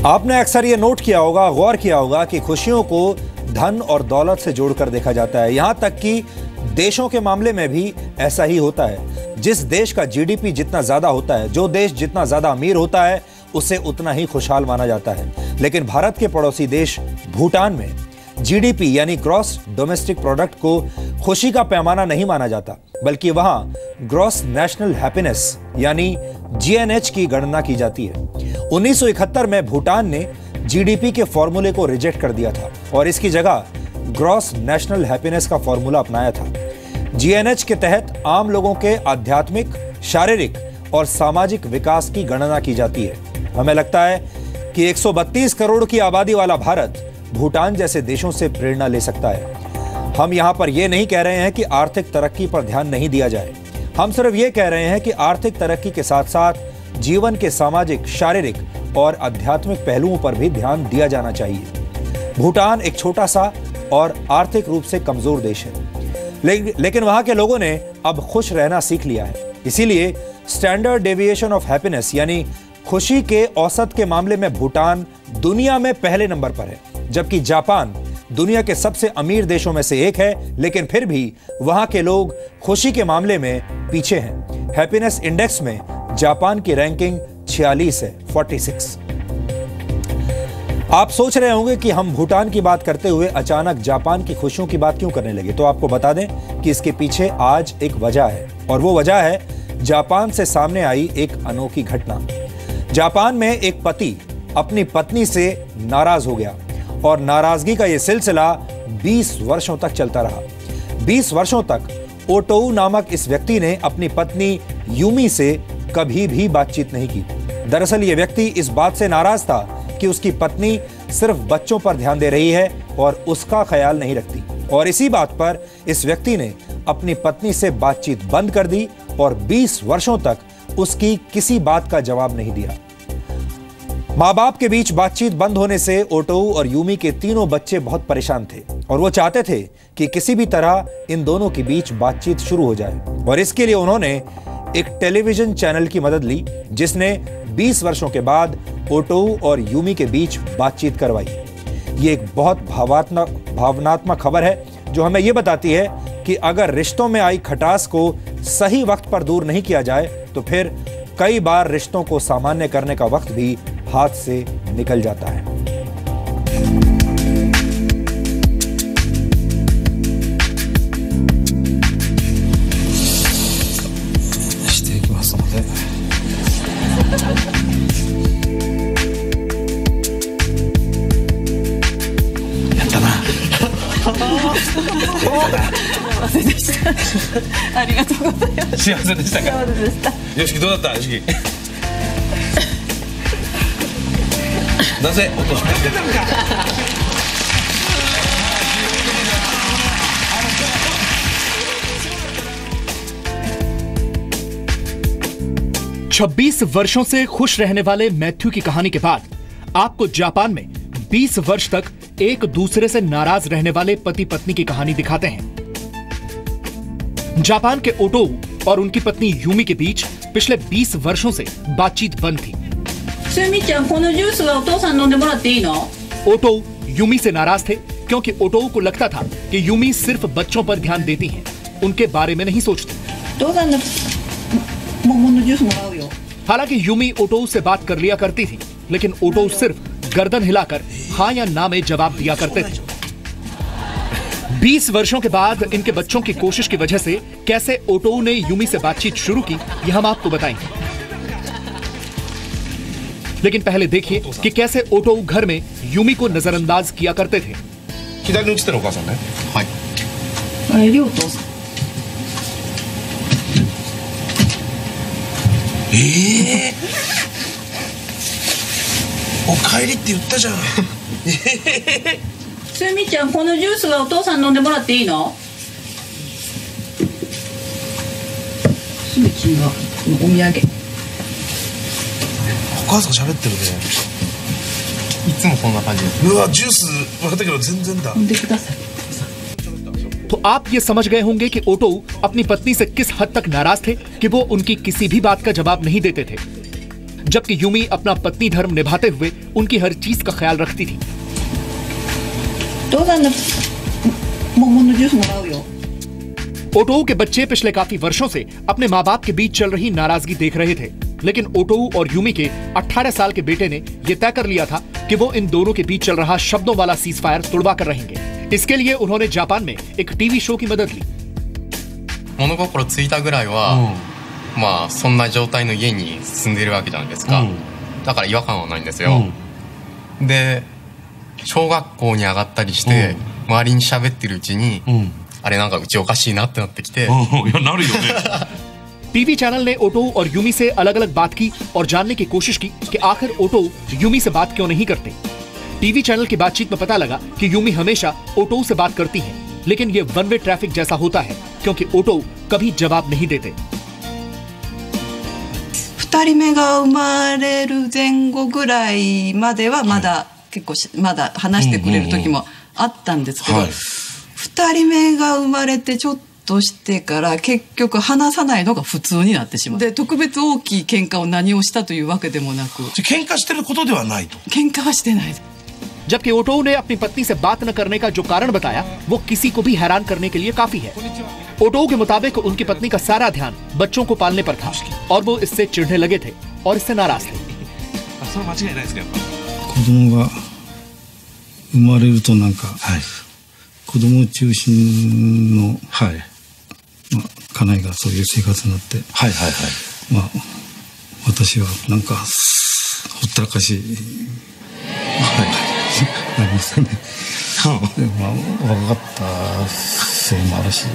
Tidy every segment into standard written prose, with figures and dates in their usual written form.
आपने अक्सर ये नोट किया होगा, गौर किया होगा कि खुशियों को धन और दौलत से जोड़कर देखा जाता है। यहां तक कि देशों के मामले में भी ऐसा ही होता है। जिस देश का जीडीपी जितना ज्यादा होता है, जो देश जितना ज्यादा अमीर होता है, उसे उतना ही खुशहाल माना जाता है। लेकिन भारत के पड़ोसी देश भूटान में जीडीपी यानी ग्रॉस डोमेस्टिक प्रोडक्ट को खुशी का पैमाना नहीं माना जाता, बल्कि वहां ग्रॉस नेशनल हैप्पीनेस यानी जीएनएच की गणना की जाती है। 1971 में भूटान ने जीडीपी के फॉर्मूले को रिजेक्ट कर दिया था और इसकी जगह ग्रॉस नेशनल हैप्पीनेस का फॉर्मूला अपनाया था। जीएनएच के तहत आम लोगों के आध्यात्मिक, शारीरिक और सामाजिक विकास की गणना की जाती है। हमें लगता है कि 132 करोड़ की आबादी वाला भारत भूटान जैसे देशों से प्रेरणा ले सकता है। हम यहां पर यह नहीं कह रहे हैं कि आर्थिक तरक्की पर ध्यान नहीं दिया जाए। हम सिर्फ यह कह रहे हैं कि आर्थिक तरक्की के साथ साथ जीवन के सामाजिक, शारीरिक और आध्यात्मिक पहलुओं पर भी ध्यान दिया जाना चाहिए। भूटान एक छोटा सा और आर्थिक रूप से कमजोर देश है, लेकिन वहां के लोगों ने अब खुश रहना सीख लिया है। इसीलिए स्टैंडर्ड डेविएशन ऑफ हैप्पीनेस यानी खुशी के औसत के मामले में भूटान दुनिया में पहले नंबर पर है, जबकि जापान दुनिया के सबसे अमीर देशों में से एक है, लेकिन फिर भी वहां के लोग खुशी के मामले में पीछे हैं। हैप्पीनेस इंडेक्स में जापान की रैंकिंग 46 है, 46। आप सोच रहे होंगे कि हम भूटान की बात करते हुए अचानक जापान की खुशियों की बात क्यों करने लगे। तो आपको बता दें कि इसके पीछे आज एक वजह है, और वो वजह है जापान से सामने आई एक अनोखी घटना। जापान में एक पति अपनी पत्नी से नाराज हो गया और नाराजगी का यह सिलसिला 20 वर्षों तक चलता रहा। 20 वर्षों तक ओटोऊ नामक इस व्यक्ति ने अपनी पत्नी यूमी से कभी भी बातचीत नहीं की। दरअसल यह व्यक्ति इस बात से नाराज था कि उसकी पत्नी सिर्फ बच्चों पर ध्यान दे रही है और उसका ख्याल नहीं रखती, और इसी बात पर इस व्यक्ति ने अपनी पत्नी से बातचीत बंद कर दी और 20 वर्षों तक उसकी किसी बात का जवाब नहीं दिया। माँ बाप के बीच बातचीत बंद होने से ओटोऊ और यूमी के तीनों बच्चे बहुत परेशान थे और वो चाहते थे कि किसी भी तरह इन दोनों के बीच बातचीत शुरू हो जाए, और इसके लिए उन्होंने एक टेलीविजन चैनल की मदद ली, जिसने 20 वर्षों के बाद ओटोऊ और यूमी के बीच बातचीत करवाई। ये एक बहुत भावनात्मक खबर है जो हमें यह बताती है कि अगर रिश्तों में आई खटास को सही वक्त पर दूर नहीं किया जाए तो फिर कई बार रिश्तों को सामान्य करने का वक्त भी हाथ से निकल जाता है।ありがとうございます。幸せでしたか。幸せでした。よしきどうだったよしき。なぜ音が出たのか。छब्बीस वर्षों से खुश रहने वाले मैथ्यू की कहानी के बाद आपको जापान में 20 वर्ष तक एक दूसरे से नाराज रहने वाले पति पत्नी की कहानी दिखाते हैं। जापान के ओटोऊ और उनकी पत्नी यूमी के बीच पिछले 20 वर्षों से बातचीत बंद थी। ओटोऊ यूमी से नाराज थे क्योंकि ओटोऊ को लगता था कि यूमी सिर्फ बच्चों पर ध्यान देती हैं, उनके बारे में नहीं सोचती। हालांकि यूमी ओटोऊ से बात कर लिया करती थी, लेकिन ओटोऊ सिर्फ गर्दन हिलाकर हाँ या ना में जवाब दिया करते थे। 20 वर्षों के बाद इनके बच्चों की कोशिश की वजह से कैसे ओटोऊ ने यूमी से बातचीत शुरू की, यह हम आपको बताएंगे। लेकिन पहले देखिए कि कैसे ओटोऊ घर में यूमी को नजरअंदाज किया करते थे। तो आप ये समझ गए होंगे कि ओटोऊ अपनी पत्नी से किस हद तक नाराज थे कि वो उनकी किसी भी बात का जवाब नहीं देते थे। जबकि यूमी अपना पत्नी धर्म निभाते हुए उनकी हर चीज का ख्याल रखती थी। ओटोऊ के बच्चे पिछले काफी वर्षों से अपने माँ बाप के बीच चल रही नाराजगी देख रहे थे, लेकिन ओटोऊ और यूमी के 18 साल के बेटे ने यह तय कर लिया था कि वो इन दोनों के बीच चल रहा शब्दों वाला सीज फायर तुड़वा कर रहेंगे। इसके लिए उन्होंने जापान में एक टीवी शो की मदद ली। 物心ついたぐらいは、まあそんな状態の家に住んでいるわけじゃないですか、だから違和感はないんですよ、で小学校に上がったりして、周りに喋ってるうちに、あれなんかうちおかしいなってなってきて、いやなるよねटीवी चैनल ने ओटोऊ और यूमी से अलग अलग बात की और जानने की कोशिश की कि आखिर ओटोऊ यूमी से बात क्यों नहीं करते। टीवी चैनल की बातचीत में पता लगा कि यूमी हमेशा ओटोऊ से बात करती है, लेकिन ये वन वे ट्रैफिक जैसा होता है क्योंकि ओटोऊ कभी जवाब नहीं देते। 2人目が生まれる前後ぐらいまではまだ結構まだ話してくれる時もあったんですけど、2人目が生まれてちょっとしてから結局話さないのが普通になってしまう。で特別大きい喧嘩を何をしたというわけでもなく、喧嘩してることではないと。喧嘩はしてない。 जबकि ओटोऊ ने अपनी पत्नी से बात न करने का जो कारण बताया वो किसी को भी हैरान करने के लिए काफी है। ओटोऊ के मुताबिक उनकी पत्नी का सारा ध्यान बच्चों को पालने पर था और वो इससे चिढ़ने लगे थे और इससे नाराज थे। 子供が生まれるとなんか、子供中心の、家内がそういう生活になって、まあ私はなんかほったらかしなりますね。まあ若かったせいもあるし。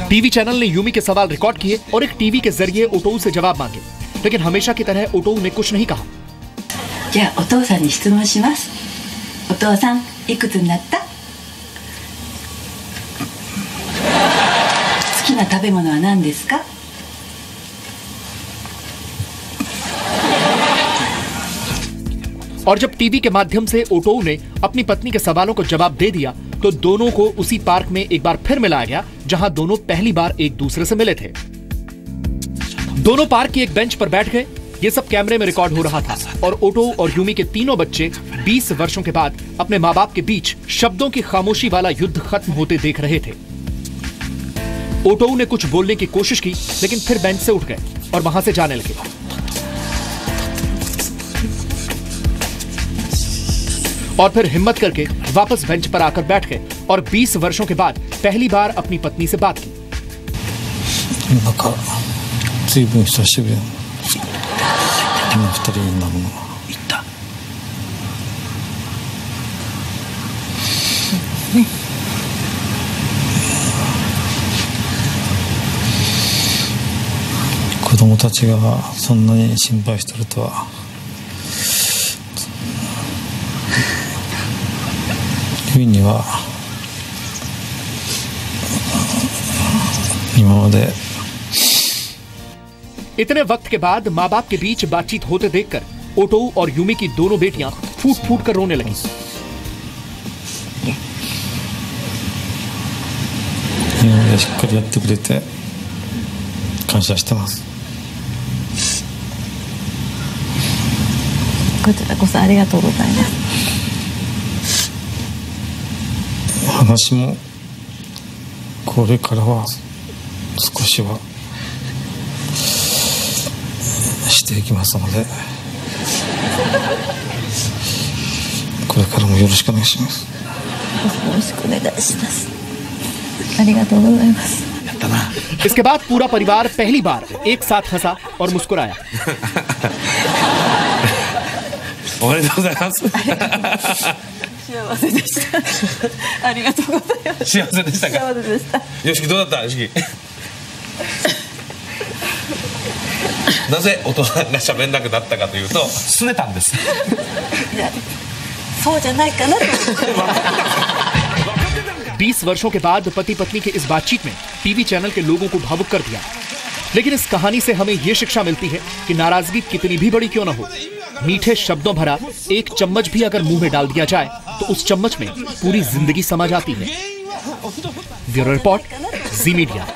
टीवी चैनल ने यूमी के सवाल रिकॉर्ड किए और एक टीवी के जरिए ओटोऊ से जवाब मांगे, लेकिन हमेशा की तरह ओटोऊ ने कुछ नहीं कहा। じゃあお父さんに質問します。お父さんいくつになった？好きな食べ物は何ですか？ और जब टीवी के माध्यम से ओटोऊ ने अपनी पत्नी के सवालों को जवाब दे दिया तो दोनों को उसी पार्क में एक बार फिर मिलाया गया जहां दोनों पहली बार एक दूसरे से मिले थे। दोनों पार्क की एक बेंच पर बैठ गए। ये सब कैमरे में रिकॉर्ड हो रहा था और ओटोऊ और यूमी के तीनों बच्चे 20 वर्षों के बाद अपने माँ बाप के बीच शब्दों की खामोशी वाला युद्ध खत्म होते देख रहे थे। ओटोऊ ने कुछ बोलने की कोशिश की, लेकिन फिर बेंच से उठ गए और वहां से जाने लगे। और फिर हिम्मत करके वापस बेंच पर आकर बैठ गए और 20 वर्षों के बाद पहली बार अपनी पत्नी से बात की। なんか随分久しぶりな2人になるの。言った。子供たちがそんなに心配してるとは。 には今まで इतने वक्त के बाद माँ बाप के बीच बातचीत होते देखकर ओटोऊ और यूमी की दोनों बेटियां फूट फूट कर रोने लगीं। 今までしっかりやってくれて感謝してます。こちらこそありがとうございます。 話もこれからは少しはしていきますので、これからもよろしくお願いします。よろしくお願いします。ありがとうございます。 इसके बाद पूरा परिवार पहली बार एक साथ हंसा और मुस्कुराया। おめでとうございます。幸せでした。ありがとうございます。幸せでしたか。幸せでした。よしきどうだったよしき。なぜお父さんが喋んなくなったかというと拗ねたんです。そうじゃないかなと。 20 वर्षों के बाद पति पत्नी की इस बातचीत में टीवी चैनल के लोगों को भावुक कर दिया। लेकिन इस कहानी से हमें यह शिक्षा मिलती है कि नाराजगी कितनी भी बड़ी क्यों न हो, मीठे शब्दों भरा एक चम्मच भी अगर मुंह में डाल दिया जाए तो उस चम्मच में पूरी जिंदगी समा जाती है। ब्यूरो रिपोर्ट, जी मीडिया।